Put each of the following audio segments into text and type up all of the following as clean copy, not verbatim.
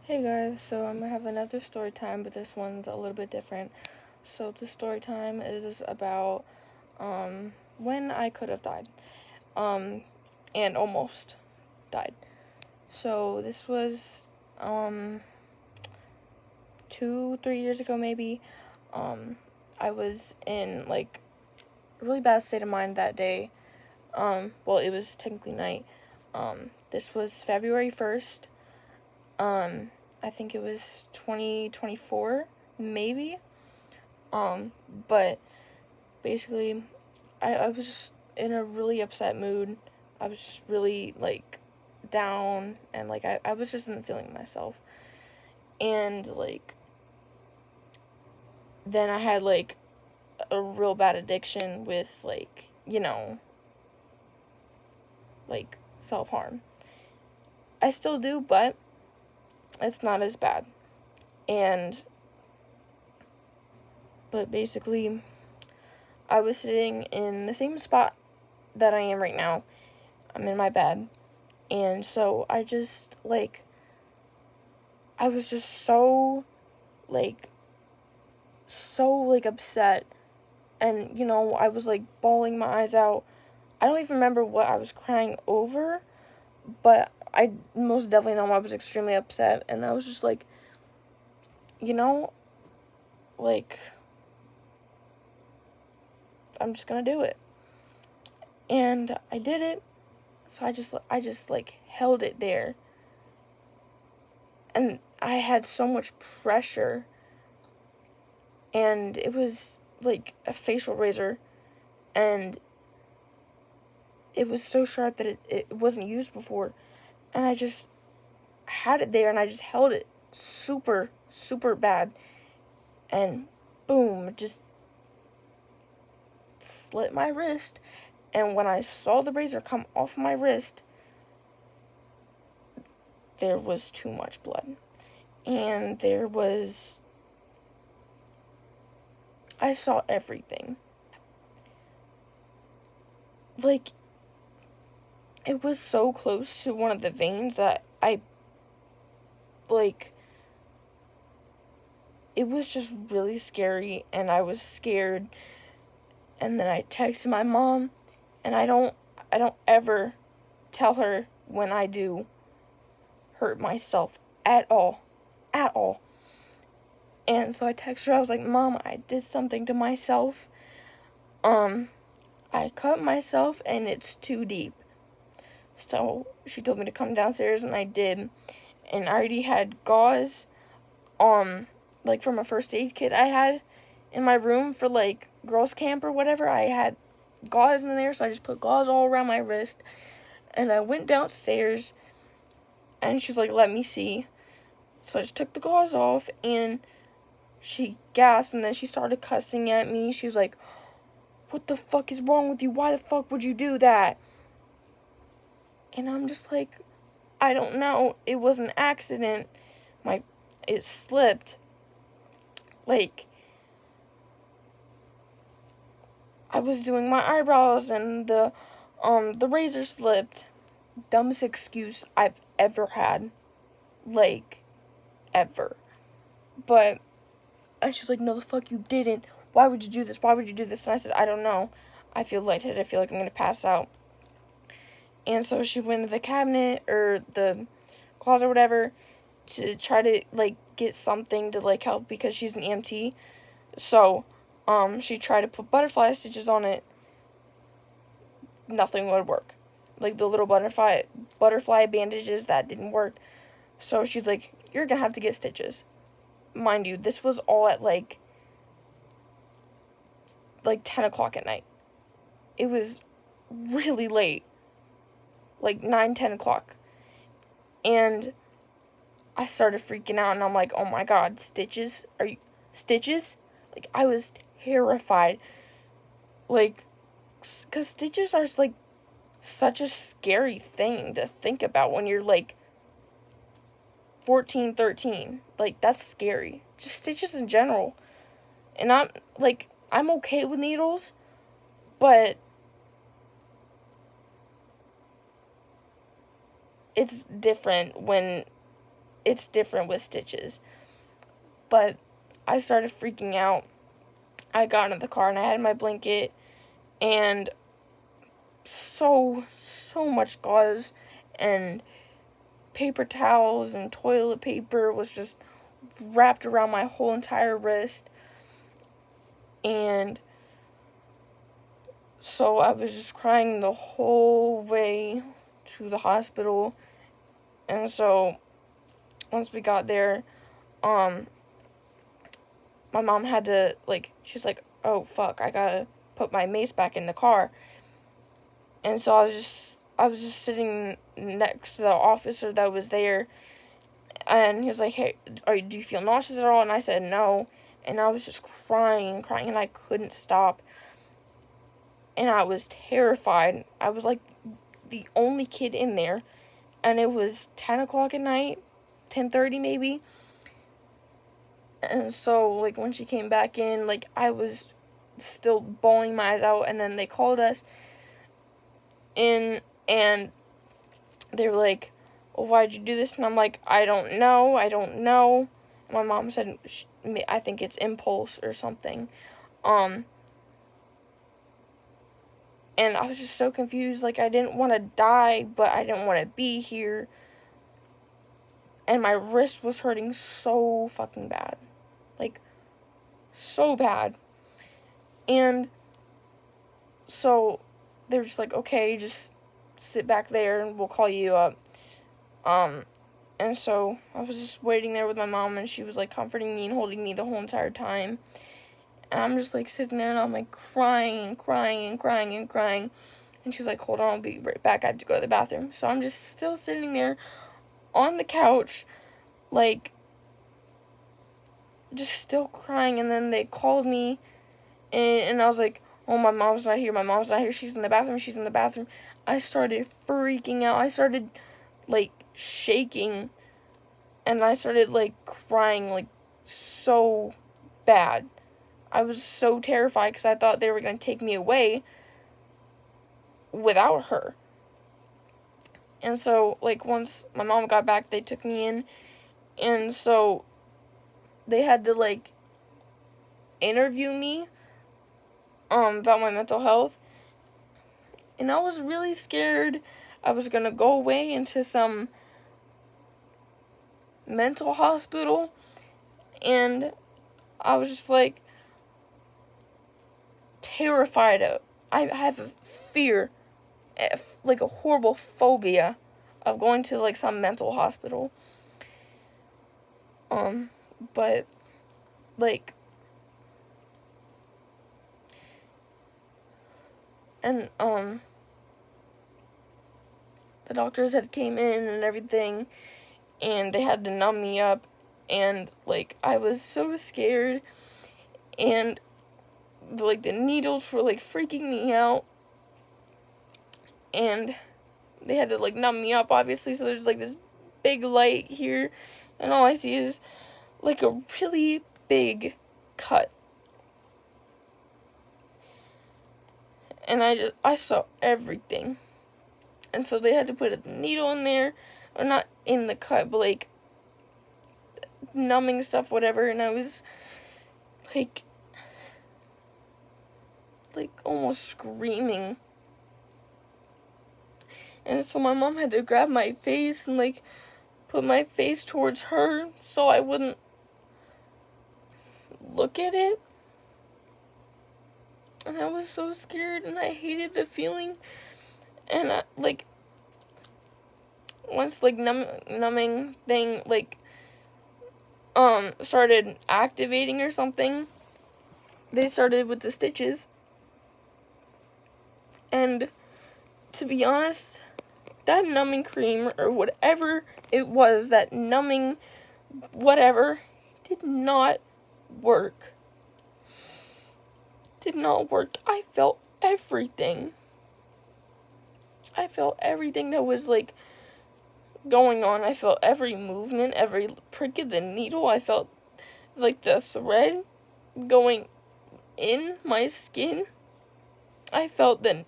Hey guys, so I'm gonna have another story time, but this one's a little bit different. So the story time is about when I could have died, um, and almost died. So this was 2-3 years ago maybe. Um, I was in like a really bad state of mind that day. Well, it was technically night. This was February 1st. I think it was 2024, maybe. Um, but basically, I was just in a really upset mood. I was just really, like, down, and, like, I was just not feeling myself. And, like, then I had, like, a real bad addiction with, like, self-harm. I still do, but it's not as bad. But basically, I was sitting in the same spot that I am right now. I'm in my bed. And so I was just so upset. And, I was, bawling my eyes out. I don't even remember what I was crying over, but I most definitely know I was extremely upset. And I was just you know, like, I'm just gonna do it. And I did it. So I just held it there. And I had so much pressure. And it was like a facial razor. And it was so sharp that it wasn't used before. And I just had it there and I just held it super, super bad. And boom, it just slit my wrist. And when I saw the razor come off my wrist, there was too much blood. And I saw everything. Like, it was so close to one of the veins that it was just really scary, and I was scared. And then I texted my mom, and I don't ever tell her when I do hurt myself at all. At all. And so I texted her, I was like, Mom, I did something to myself. I cut myself and it's too deep. So she told me to come downstairs and I did. And I already had gauze, from a first aid kit I had in my room for girls camp or whatever. I had gauze in there, so I just put gauze all around my wrist. And I went downstairs and she was like, let me see. So I just took the gauze off and she gasped and then she started cussing at me. She was like, what the fuck is wrong with you? Why the fuck would you do that? And I'm just like, I don't know. It was an accident. It slipped. I was doing my eyebrows and the razor slipped. Dumbest excuse I've ever had. Ever. But, and she's like, no, the fuck you didn't. Why would you do this? Why would you do this? And I said, I don't know. I feel lightheaded. I feel like I'm going to pass out. And so she went into the cabinet or the closet or whatever to try to, get something to, help because she's an EMT. So, she tried to put butterfly stitches on it. Nothing would work. The little butterfly bandages, that didn't work. So she's like, you're going to have to get stitches. Mind you, this was all at, 10 o'clock at night. It was really late. 9, 10 o'clock. And I started freaking out, and I'm like, oh my god, stitches? Are you... Stitches? I was terrified. Because stitches are, such a scary thing to think about when you're, 14, 13. That's scary. Just stitches in general. And I'm okay with needles, but it's different when it's different with stitches. But I started freaking out. I got into the car and I had my blanket and so much gauze and paper towels and toilet paper was just wrapped around my whole entire wrist. And so I was just crying the whole way to the hospital. And so once we got there, my mom had to, she's like, oh, fuck, I gotta put my mace back in the car. And so I was just sitting next to the officer that was there, and he was like, hey, do you feel nauseous at all? And I said, no, and I was just crying, and I couldn't stop, and I was terrified. I was, the only kid in there, and it was 10 o'clock at night, 10:30 maybe. And so, when she came back in, I was still bawling my eyes out, and then they called us in, and they were like, well, why'd you do this? And I'm like, I don't know. And my mom said, I think it's impulse or something. And I was just so confused. I didn't want to die, but I didn't want to be here. And my wrist was hurting so fucking bad. So bad. And so they were just like, okay, just sit back there and we'll call you up. And so I was just waiting there with my mom, and she was comforting me and holding me the whole entire time. And I'm just sitting there, and I'm crying. And she's like, hold on, I'll be right back. I have to go to the bathroom. So I'm just still sitting there on the couch, just still crying. And then they called me, and I was like, oh, my mom's not here, she's in the bathroom. I started freaking out. I started shaking, and I started crying so bad. I was so terrified because I thought they were going to take me away without her. And so once my mom got back, they took me in, and so they had to interview me about my mental health. And I was really scared I was going to go away into some mental hospital. And I was just terrified of. I have a fear, a horrible phobia of going to some mental hospital. But and the doctors had came in and everything, and they had to numb me up, and I was so scared, and the needles were freaking me out, and they had to numb me up, obviously. So there's this big light here, and all I see is a really big cut. And I saw everything. And so they had to put a needle in there, or not in the cut, but numbing stuff, whatever. And I was almost screaming. And so my mom had to grab my face and put my face towards her so I wouldn't look at it. And I was so scared, and I hated the feeling. And I, once numbing thing started activating or something, they started with the stitches. And to be honest, that numbing cream or whatever it was, that numbing whatever, did not work. I felt everything. I felt everything that was going on. I felt every movement, every prick of the needle. I felt the thread going in my skin. I felt them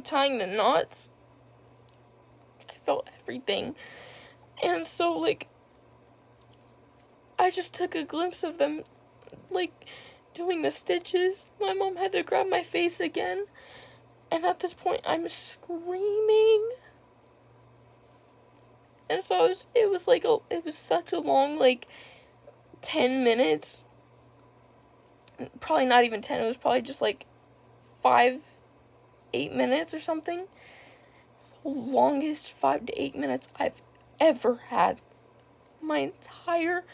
tying the knots. I felt everything. And so I just took a glimpse of them, like, doing the stitches. My mom had to grab my face again. And at this point, I'm screaming. And so it was such a long, 10 minutes. Probably not even 10. It was probably just, 5, 8 minutes or something. The longest 5 to 8 minutes I've ever had. My entire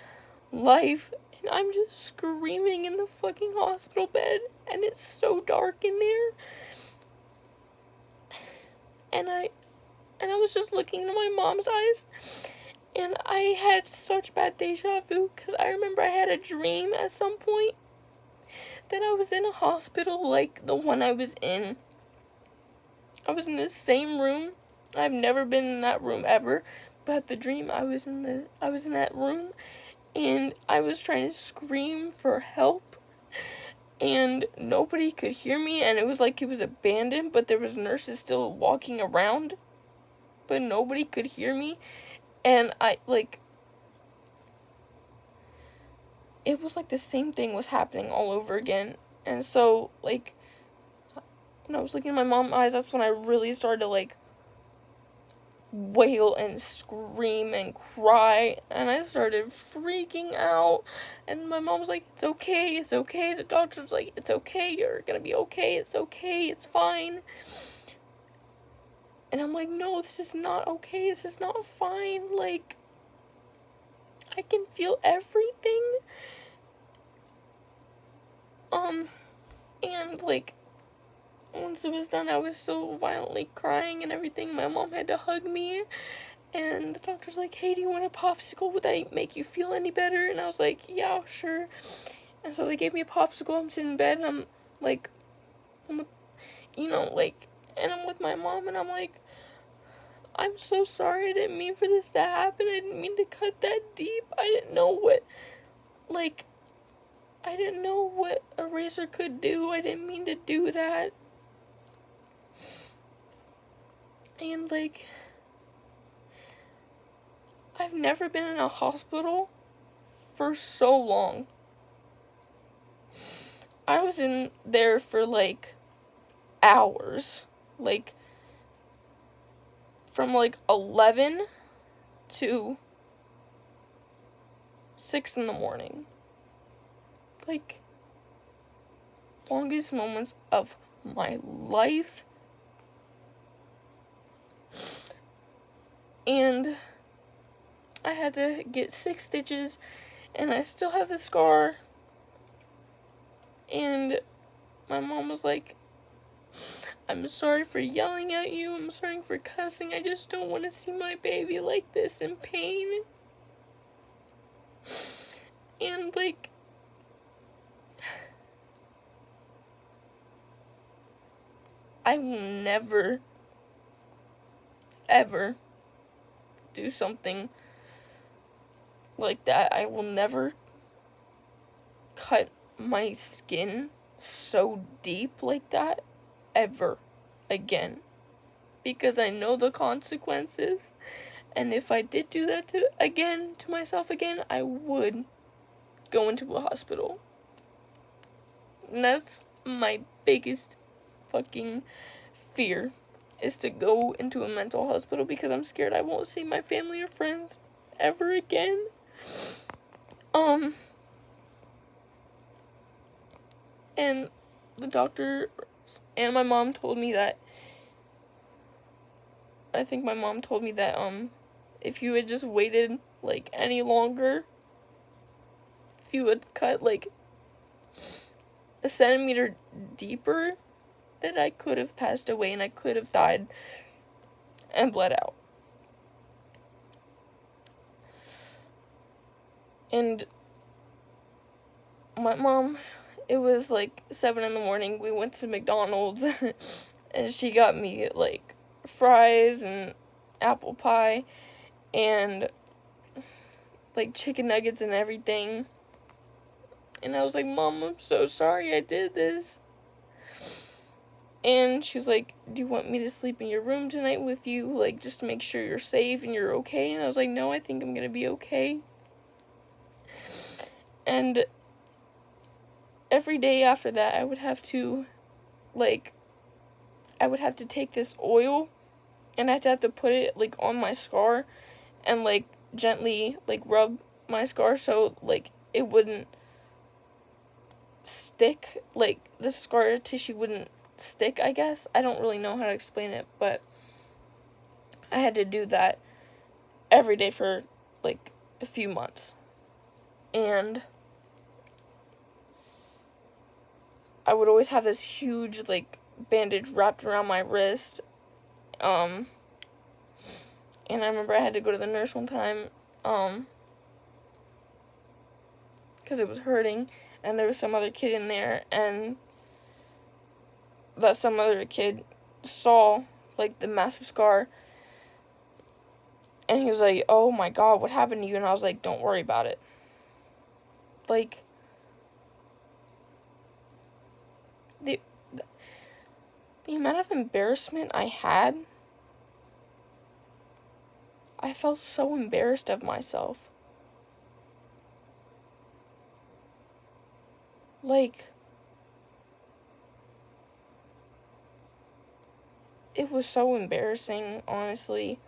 life. And I'm just screaming in the fucking hospital bed. And it's so dark in there. And I was just looking into my mom's eyes, and I had such bad deja vu, because I remember I had a dream at some point that I was in a hospital like the one I was in. I was in the same room. I've never been in that room ever, but the dream I was in that room, and I was trying to scream for help, and nobody could hear me, and it was like it was abandoned, but there was nurses still walking around, but nobody could hear me, and it was like the same thing was happening all over again. And so, when I was looking at my mom's eyes, that's when I really started to, wail and scream and cry, and I started freaking out, and my mom was like, it's okay, the doctor was like, it's okay, you're gonna be okay, it's okay, it's fine, and I'm like, no, this is not okay, this is not fine, I can feel everything, and, once it was done, I was so violently crying and everything. My mom had to hug me, and the doctor's like, hey, do you want a popsicle? Would that make you feel any better? And I was like, yeah, sure. And so they gave me a popsicle. I'm sitting in bed, and I'm and I'm with my mom, and I'm like, I'm so sorry. I didn't mean for this to happen. I didn't mean to cut that deep. I didn't know what a razor could do. I didn't mean to do that. And, I've never been in a hospital for so long. I was in there for, hours. From, 11 to 6 in the morning. Longest moments of my life. And I had to get 6 stitches, and I still have the scar. And my mom was like, I'm sorry for yelling at you, I'm sorry for cussing, I just don't want to see my baby like this in pain. And, I will never, ever do something like that. I will never cut my skin so deep like that ever again, because I know the consequences, and if I did do that to myself again, I would go into a hospital. And that's my biggest fucking fear, is to go into a mental hospital, because I'm scared I won't see my family or friends ever again. And the doctor and my mom told me that, I think my mom told me that, if you had just waited, any longer, if you had cut, a centimeter deeper, that I could have passed away and I could have died and bled out. And my mom, it was 7 in the morning, we went to McDonald's, and she got me, fries and apple pie, and, chicken nuggets and everything, and I was like, Mom, I'm so sorry I did this. And she was like, do you want me to sleep in your room tonight with you, just to make sure you're safe and you're okay? And I was like, no, I think I'm gonna be okay. And every day after that, I would have to take this oil, and I'd have to put it, like, on my scar, and, like, gently, like, rub my scar so, like, it wouldn't stick, like, the scar tissue wouldn't stick, I guess. I don't really know how to explain it, but I had to do that every day for, like, a few months. And I would always have this huge, like, bandage wrapped around my wrist. And I remember I had to go to the nurse one time, because it was hurting, and there was some other kid in there, and that some other kid saw, like, the massive scar, and he was like, "Oh my God, what happened to you?" And I was like, "Don't worry about it." Like, the amount of embarrassment I had, I felt so embarrassed of myself. Like, it was so embarrassing, honestly.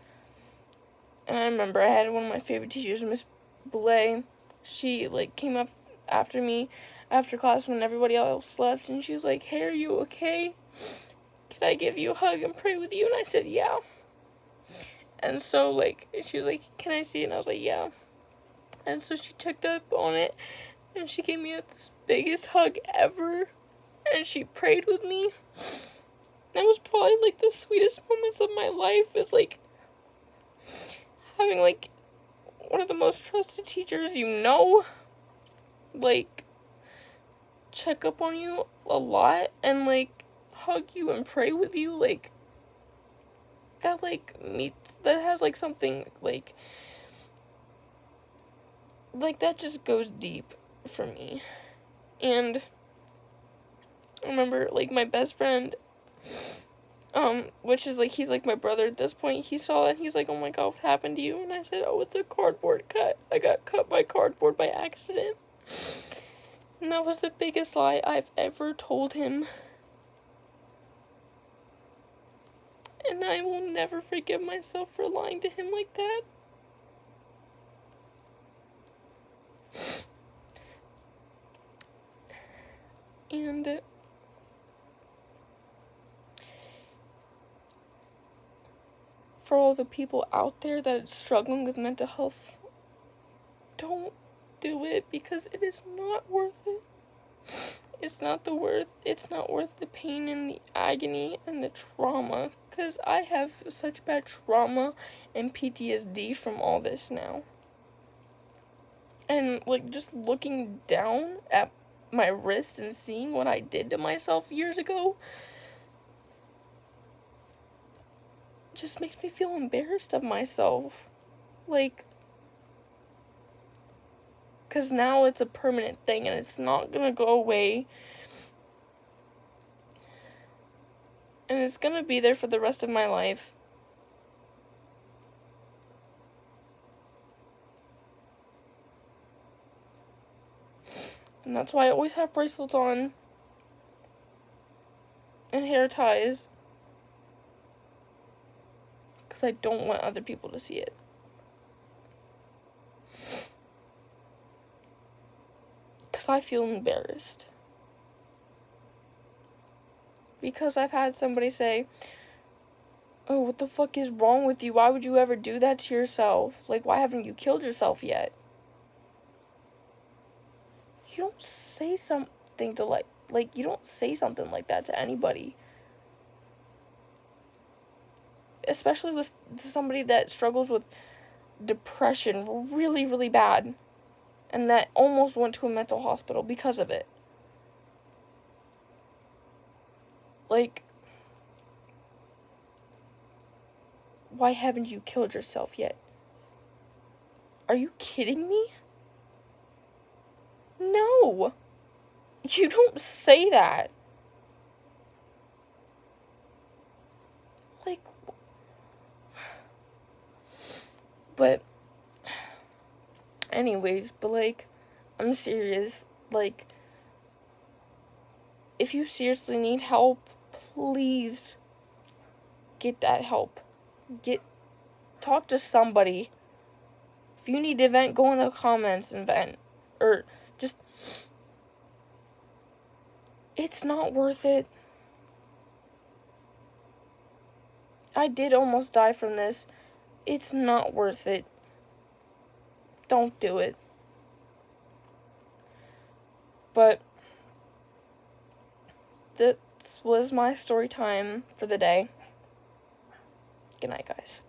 And I remember I had one of my favorite teachers, Miss Boulay. She, like, came up after me after class when everybody else left, and she was like, "Hey, are you okay? Can I give you a hug and pray with you?" And I said, "Yeah." And so, like, she was like, "Can I see it?" And I was like, "Yeah." And so she checked up on it, and she gave me this biggest hug ever, and she prayed with me. That was probably, like, the sweetest moments of my life, is, like, having, like, one of the most trusted teachers like, check up on you a lot, and, like, hug you and pray with you, like, that, like, that has, like, something, like, that just goes deep for me. And I remember, like, my best friend, which is, like, he's, like, my brother at this point, he saw it, and he's like, "Oh my God, what happened to you?" And I said, "Oh, it's a cardboard cut. I got cut by cardboard by accident." And that was the biggest lie I've ever told him. And I will never forgive myself for lying to him like that. And for all the people out there that are struggling with mental health, don't do it, because it is not worth it. It's not worth the pain and the agony and the trauma, because I have such bad trauma and PTSD from all this now. And, like, just looking down at my wrist and seeing what I did to myself years ago just makes me feel embarrassed of myself. Like, because now it's a permanent thing, and it's not gonna go away. And it's gonna be there for the rest of my life. And that's why I always have bracelets on. And hair ties. Because I don't want other people to see it. Because I feel embarrassed. Because I've had somebody say, "Oh, what the fuck is wrong with you? Why would you ever do that to yourself? Like, why haven't you killed yourself yet?" You don't say something to, you don't say something like that to anybody. Especially with somebody that struggles with depression really, really bad. And that almost went to a mental hospital because of it. Like, why haven't you killed yourself yet? Are you kidding me? No. You don't say that. Like, but anyways, I'm serious. Like, if you seriously need help, please get that help. Talk to somebody. If you need to vent, go in the comments and vent. Or just, it's not worth it. I did almost die from this. It's not worth it. Don't do it. But this was my story time for the day. Good night, guys.